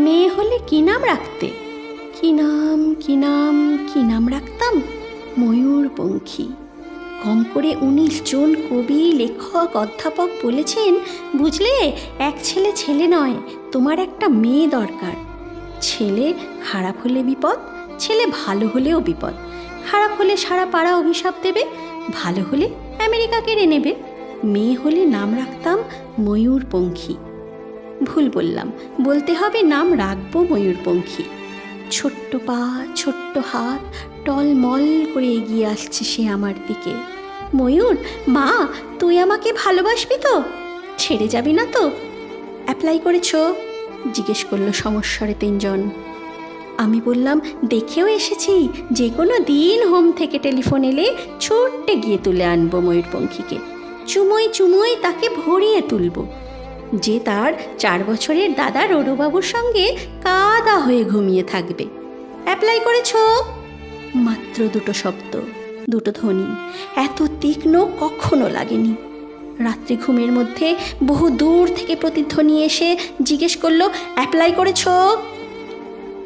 মেয়ে হলে কি নাম রাখতে? কি নাম কি নাম কি নাম রাখতাম? ময়ূরপঙ্খী। কম করে 19 জন কবি, লেখক, অধ্যাপক বলেছেন, বুঝলে, এক ছেলে ছেলে নয়, তোমার একটা মেয়ে দরকার। ছেলে খারাপ হলে বিপদ, ছেলে ভালো হলেও বিপদ। খারাপ হলে সারা পাড়া অভিশাপ দেবে, ভালো হলে আমেরিকা কেড়ে নেবে। মেয়ে হলে নাম রাখতাম ময়ূরপঙ্খী। ভুল বললাম, বলতে হবে নাম রাখবো ময়ূরপঙ্খী। ছোট্ট পা, ছোট্ট হাত, টলমল করে এগিয়ে আসছে সে আমার দিকে। ময়ূর, মা, তুই আমাকে ভালোবাসবি তো? ছেড়ে যাবি না তো? অ্যাপ্লাই করেছো? জিজ্ঞেস করলো সমস্বরে 3 জন। আমি বললাম, দেখেও এসেছি, যে কোনো দিন হোম থেকে টেলিফোন এলে ছুট্টে গিয়ে তুলে আনবো ময়ূরপঙ্খীকে। চুমোই চুমোই তাকে ভরিয়ে তুলব, যে তার 4 বছরের দাদা রোডবাবুর সঙ্গে কাদা হয়ে ঘুমিয়ে থাকবে। অ্যাপ্লাই করেছো? মাত্র 2টো শব্দ, 2টো ধ্বনি, এত তীক্ষ্ণ কখনো লাগেনি। রাত্রি ঘুমের মধ্যে বহু দূর থেকে প্রতিধ্বনি এসে জিজ্ঞেস করলো, অ্যাপ্লাই করেছো?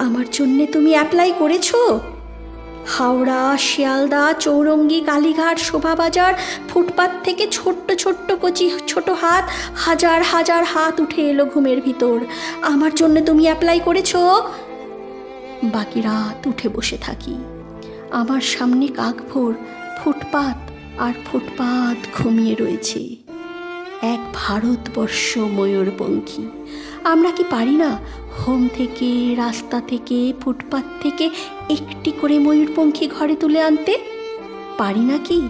আমার জন্যে তুমি অ্যাপ্লাই করেছো? হাওড়া, শিয়ালদা, চৌরঙ্গি, কালীঘাট, শোভাবাজার, ফুটপাত থেকে ছোট্ট ছোট্ট কচি ছোট হাত, হাজার হাজার হাত উঠে এলো ঘুমের ভিতর। আমার জন্য তুমি অ্যাপ্লাই করেছো? বাকি রাত উঠে বসে থাকি। আমার সামনে কাকভোর, ফুটপাত আর ফুটপাত ঘুমিয়ে রয়েছে। এক ভারতবর্ষ ময়ূরপঙ্খী। আমরা কি পারি না হোম থেকে, রাস্তা থেকে, ফুটপাত থেকে একটি করে ময়ূরপঙ্খী ঘরে তুলে আনতে? পারি না কি?